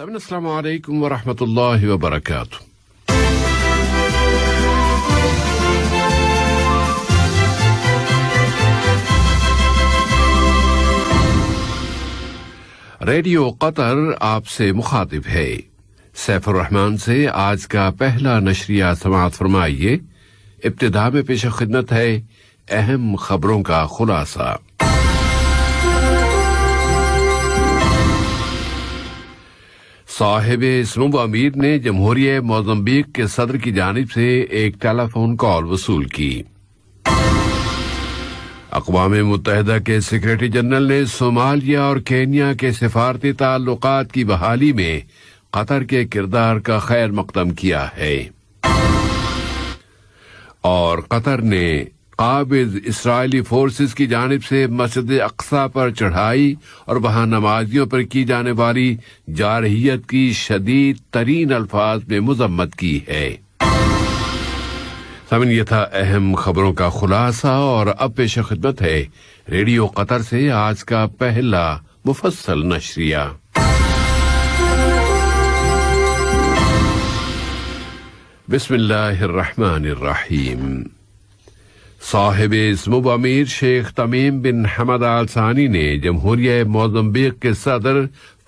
سامعین السلام علیکم ورحمۃ اللہ وبرکاتہ. ریڈیو قطر آپ سے مخاطب ہے. سیف الرحمان سے آج کا پہلا نشریہ سماعت فرمائیے. ابتدا میں پیش خدمت ہے اہم خبروں کا خلاصہ. صاحب سمو امیر نے جمہوریہ موزمبیق کے صدر کی جانب سے ایک ٹیلی فون کال وصول کی. اقوام متحدہ کے سیکریٹری جنرل نے صومالیہ اور کینیا کے سفارتی تعلقات کی بحالی میں قطر کے کردار کا خیر مقدم کیا ہے. اور قطر نے قابض اسرائیلی فورسز کی جانب سے مسجد اقصی پر چڑھائی اور وہاں نمازیوں پر کی جانے والی جارحیت کی شدید ترین الفاظ میں مذمت کی ہے. سامعین یہ تھا اہم خبروں کا خلاصہ، اور اب پیش خدمت ہے ریڈیو قطر سے آج کا پہلا مفصل نشریہ. بسم اللہ الرحمن الرحیم. صاحب سمو امیر شیخ تمیم بن حمد آل ثانی نے جمہوریہ موزمبیق کے صدر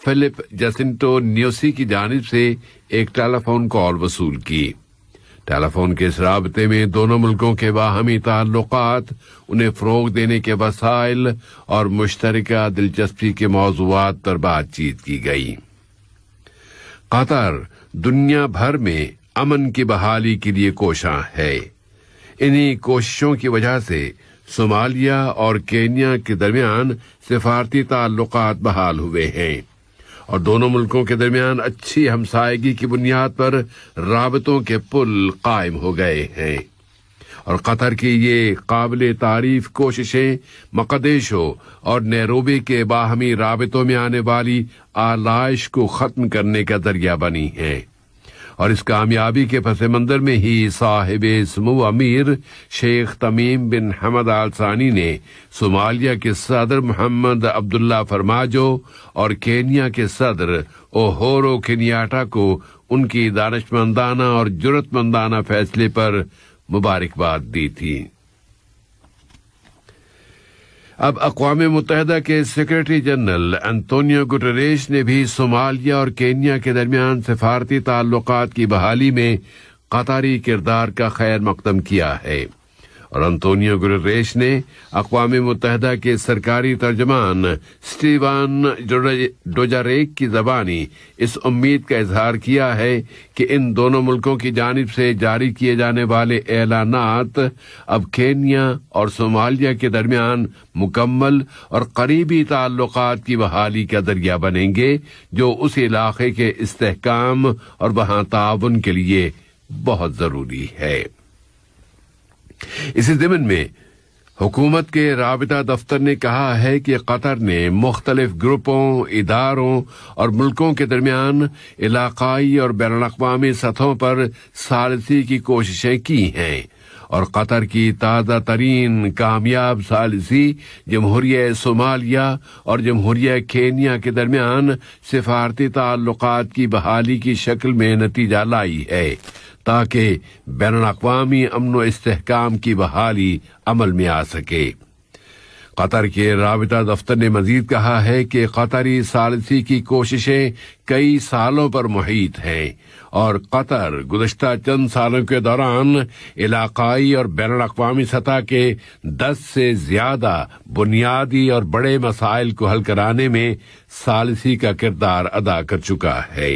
فلپ جسنٹو نیوسی کی جانب سے ایک ٹیلی فون کال وصول کی. ٹیلی فون کے اس رابطے میں دونوں ملکوں کے باہمی تعلقات، انہیں فروغ دینے کے وسائل اور مشترکہ دلچسپی کے موضوعات پر بات چیت کی گئی. قطر دنیا بھر میں امن کی بحالی کے لیے کوشاں ہے. انہی کوششوں کی وجہ سے صومالیہ اور کینیا کے درمیان سفارتی تعلقات بحال ہوئے ہیں اور دونوں ملکوں کے درمیان اچھی ہمسائیگی کی بنیاد پر رابطوں کے پل قائم ہو گئے ہیں. اور قطر کی یہ قابل تعریف کوششیں مقدیشو اور نیروبی کے باہمی رابطوں میں آنے والی آلائش کو ختم کرنے کا ذریعہ بنی ہیں. اور اس کامیابی کے پس منظر میں ہی صاحب سمو امیر شیخ تمیم بن حمد آل ثانی نے صومالیہ کے صدر محمد عبداللہ فرماجو اور کینیا کے صدر اوہورو کنیاٹا کو ان کی دانشمندانہ اور جرأتمندانہ فیصلے پر مبارکباد دی تھی. اب اقوام متحدہ کے سیکریٹری جنرل انطونیو گٹریش نے بھی صومالیہ اور کینیا کے درمیان سفارتی تعلقات کی بحالی میں قطری کردار کا خیر مقدم کیا ہے. اور انطونیو گٹریش نے اقوام متحدہ کے سرکاری ترجمان سٹیوان ڈوجاریک کی زبانی اس امید کا اظہار کیا ہے کہ ان دونوں ملکوں کی جانب سے جاری کیے جانے والے اعلانات اب کینیا اور صومالیہ کے درمیان مکمل اور قریبی تعلقات کی بحالی کا ذریعہ بنیں گے، جو اس علاقے کے استحکام اور وہاں تعاون کے لیے بہت ضروری ہے. اسی ضمن میں حکومت کے رابطہ دفتر نے کہا ہے کہ قطر نے مختلف گروپوں، اداروں اور ملکوں کے درمیان علاقائی اور بین الاقوامی سطحوں پر ثالثی کی کوششیں کی ہیں. اور قطر کی تازہ ترین کامیاب ثالثی جمہوریہ صومالیہ اور جمہوریہ کینیا کے درمیان سفارتی تعلقات کی بحالی کی شکل میں نتیجہ لائی ہے، تاکہ بین الاقوامی امن و استحکام کی بحالی عمل میں آ سکے. قطر کے رابطہ دفتر نے مزید کہا ہے کہ قطری ثالثی کی کوششیں کئی سالوں پر محیط ہیں اور قطر گزشتہ چند سالوں کے دوران علاقائی اور بین الاقوامی سطح کے 10 سے زیادہ بنیادی اور بڑے مسائل کو حل کرانے میں ثالثی کا کردار ادا کر چکا ہے.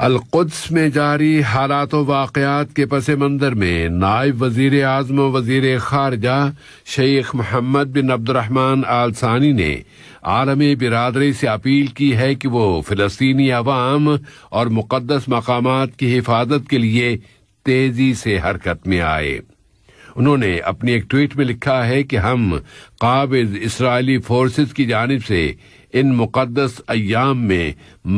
القدس میں جاری حالات و واقعات کے پس منظر میں نائب وزیر اعظم و وزیر خارجہ شیخ محمد بن عبد الرحمن آل ثانی نے عالمی برادری سے اپیل کی ہے کہ وہ فلسطینی عوام اور مقدس مقامات کی حفاظت کے لیے تیزی سے حرکت میں آئے. انہوں نے اپنی ایک ٹویٹ میں لکھا ہے کہ ہم قابض اسرائیلی فورسز کی جانب سے ان مقدس ایام میں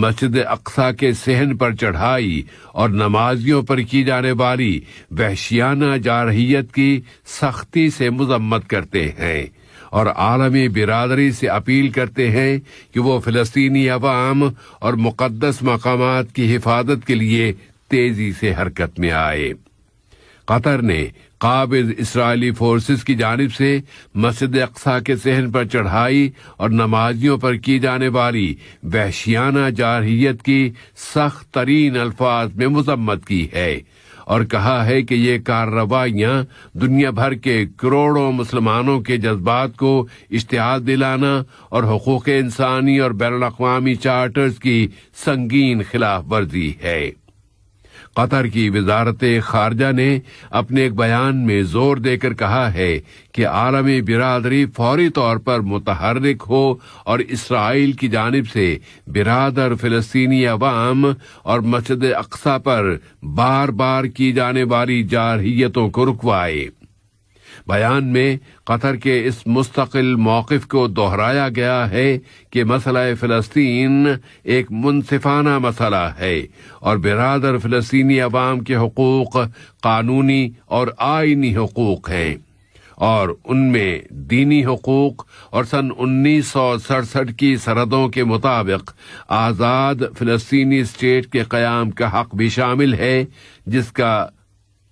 مسجد اقصی کے صحن پر چڑھائی اور نمازیوں پر کی جانے والی وحشیانہ جارحیت کی سختی سے مذمت کرتے ہیں اور عالمی برادری سے اپیل کرتے ہیں کہ وہ فلسطینی عوام اور مقدس مقامات کی حفاظت کے لیے تیزی سے حرکت میں آئے۔ قطر نے قابض اسرائیلی فورسز کی جانب سے مسجد اقصی کے صحن پر چڑھائی اور نمازیوں پر کی جانے والی وحشیانہ جارحیت کی سخت ترین الفاظ میں مذمت کی ہے اور کہا ہے کہ یہ کارروائیاں دنیا بھر کے کروڑوں مسلمانوں کے جذبات کو اشتعال دلانا اور حقوق انسانی اور بین الاقوامی چارٹرز کی سنگین خلاف ورزی ہے۔ قطر کی وزارت خارجہ نے اپنے ایک بیان میں زور دے کر کہا ہے کہ عالمی برادری فوری طور پر متحرک ہو اور اسرائیل کی جانب سے برادر فلسطینی عوام اور مسجد اقصی پر بار بار کی جانے والی جارحیتوں کو رکوائے۔ بیان میں قطر کے اس مستقل موقف کو دہرایا گیا ہے کہ مسئلہ فلسطین ایک منصفانہ مسئلہ ہے اور برادر فلسطینی عوام کے حقوق قانونی اور آئینی حقوق ہیں اور ان میں دینی حقوق اور سن 1967 کی سرحدوں کے مطابق آزاد فلسطینی اسٹیٹ کے قیام کا حق بھی شامل ہے، جس کا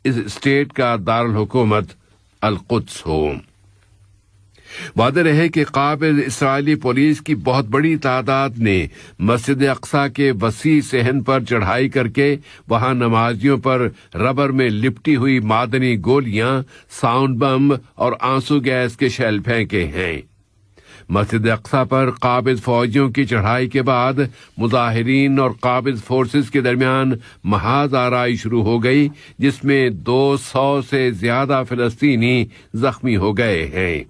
اس اسٹیٹ کا دارالحکومت القدس ہو۔ واضح رہے کہ قابض اسرائیلی پولیس کی بہت بڑی تعداد نے مسجد اقصی کے وسیع صحن پر چڑھائی کر کے وہاں نمازیوں پر ربر میں لپٹی ہوئی معدنی گولیاں، ساؤنڈ بم اور آنسو گیس کے شیل پھینکے ہیں۔ مسجد اقصی پر قابض فوجیوں کی چڑھائی کے بعد مظاہرین اور قابض فورسز کے درمیان محاذ آرائی شروع ہو گئی، جس میں 200 سے زیادہ فلسطینی زخمی ہو گئے ہیں۔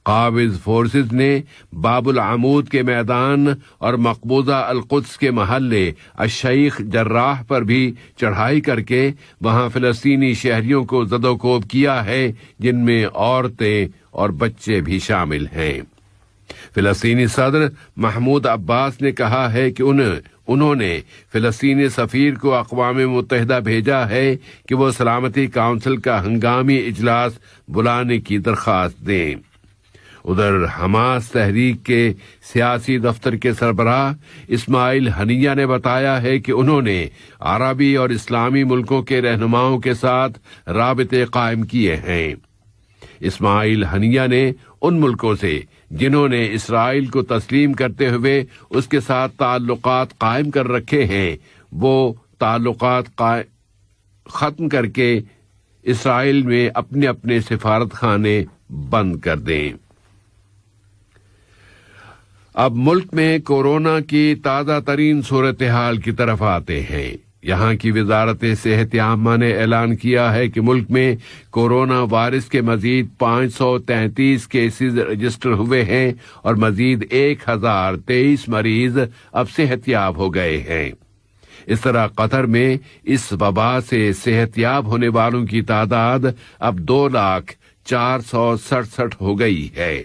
قابض فورسز نے باب العمود کے میدان اور مقبوضہ القدس کے محلے الشیخ جراح پر بھی چڑھائی کر کے وہاں فلسطینی شہریوں کو زد و کوب کیا ہے، جن میں عورتیں اور بچے بھی شامل ہیں۔ فلسطینی صدر محمود عباس نے کہا ہے کہ انہوں نے فلسطینی سفیر کو اقوام متحدہ بھیجا ہے کہ وہ سلامتی کونسل کا ہنگامی اجلاس بلانے کی درخواست دیں۔ ادھر حماس تحریک کے سیاسی دفتر کے سربراہ اسماعیل ہنیہ نے بتایا ہے کہ انہوں نے عربی اور اسلامی ملکوں کے رہنماؤں کے ساتھ رابطے قائم کیے ہیں۔ اسماعیل ہنیہ نے ان ملکوں سے جنہوں نے اسرائیل کو تسلیم کرتے ہوئے اس کے ساتھ تعلقات قائم کر رکھے ہیں، وہ تعلقات ختم کر کے اسرائیل میں اپنے اپنے سفارت خانے بند کر دیں۔ اب ملک میں کورونا کی تازہ ترین صورتحال کی طرف آتے ہیں۔ یہاں کی وزارت صحت عامہ نے اعلان کیا ہے کہ ملک میں کورونا وائرس کے مزید 533 کیسز رجسٹر ہوئے ہیں اور مزید 1023 مریض اب صحت یاب ہو گئے ہیں۔ اس طرح قطر میں اس وبا سے صحت یاب ہونے والوں کی تعداد اب 2,04,67 ہو گئی ہے۔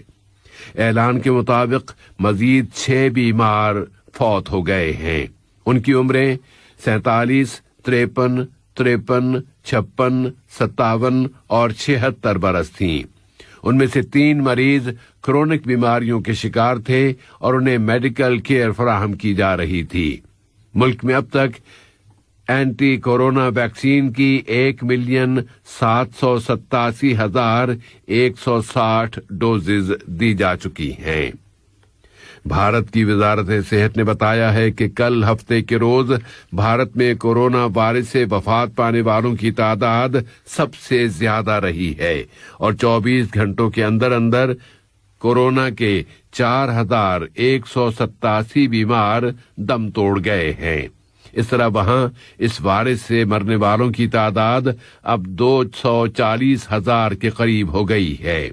اعلان کے مطابق مزید 6 بیمار فوت ہو گئے ہیں۔ ان کی عمریں 47، 53، 56، 57 اور 76 برس تھیں۔ ان میں سے 3 مریض کرونک بیماریوں کے شکار تھے اور انہیں میڈیکل کیئر فراہم کی جا رہی تھی۔ ملک میں اب تک اینٹی کورونا ویکسین کی 1,787,160 ڈوزز دی جا چکی ہیں۔ بھارت کی وزارت صحت نے بتایا ہے کہ کل ہفتے کے روز بھارت میں کورونا وائرس سے وفات پانے والوں کی تعداد سب سے زیادہ رہی ہے اور 24 گھنٹوں کے اندر کورونا کے 4,187 بیمار دم توڑ گئے ہیں۔ اس طرح وہاں اس وائرس سے مرنے والوں کی تعداد اب 240,000 کے قریب ہو گئی ہے۔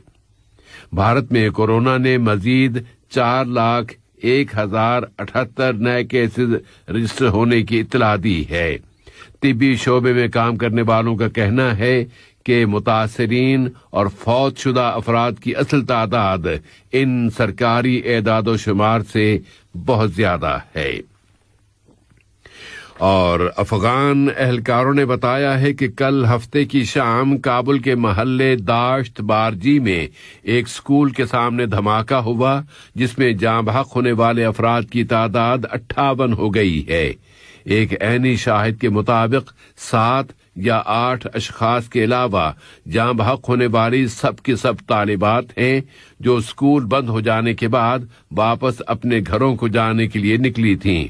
بھارت میں کورونا نے مزید 4,01,078 نئے کیسز رجسٹر ہونے کی اطلاع دی ہے۔ طبی شعبے میں کام کرنے والوں کا کہنا ہے کہ متاثرین اور فوت شدہ افراد کی اصل تعداد ان سرکاری اعداد و شمار سے بہت زیادہ ہے۔ اور افغان اہلکاروں نے بتایا ہے کہ کل ہفتے کی شام کابل کے محلے داشت بارجی میں ایک سکول کے سامنے دھماکہ ہوا جس میں جاں بحق ہونے والے افراد کی تعداد 58 ہو گئی ہے۔ ایک عینی شاہد کے مطابق 7 یا 8 اشخاص کے علاوہ جاں بحق ہونے والی سب کی سب طالبات ہیں جو سکول بند ہو جانے کے بعد واپس اپنے گھروں کو جانے کے لیے نکلی تھیں۔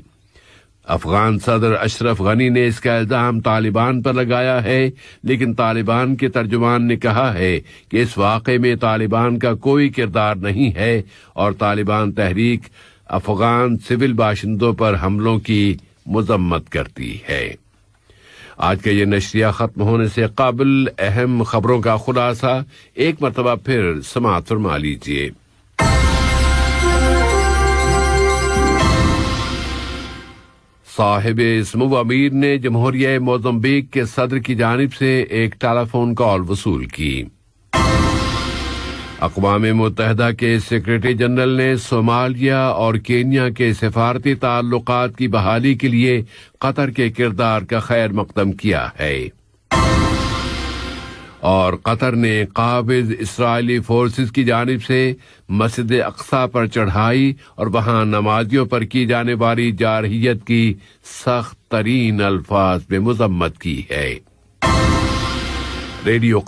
افغان صدر اشرف غنی نے اس کا الزام طالبان پر لگایا ہے، لیکن طالبان کے ترجمان نے کہا ہے کہ اس واقعے میں طالبان کا کوئی کردار نہیں ہے اور طالبان تحریک افغان سول باشندوں پر حملوں کی مذمت کرتی ہے۔ آج کا یہ نشریہ ختم ہونے سے قبل اہم خبروں کا خلاصہ ایک مرتبہ پھر سماعت فرما لیجیے۔ صاحب اسم و امیر نے جمہوریہ موزمبیق کے صدر کی جانب سے ایک ٹیلی فون کال وصول کی۔ اقوام متحدہ کے سیکریٹری جنرل نے صومالیہ اور کینیا کے سفارتی تعلقات کی بحالی کے لیے قطر کے کردار کا خیر مقدم کیا ہے۔ اور قطر نے قابض اسرائیلی فورسز کی جانب سے مسجد اقصی پر چڑھائی اور وہاں نمازیوں پر کی جانے والی جارحیت کی سخت ترین الفاظ میں مذمت کی ہے۔ ریڈیو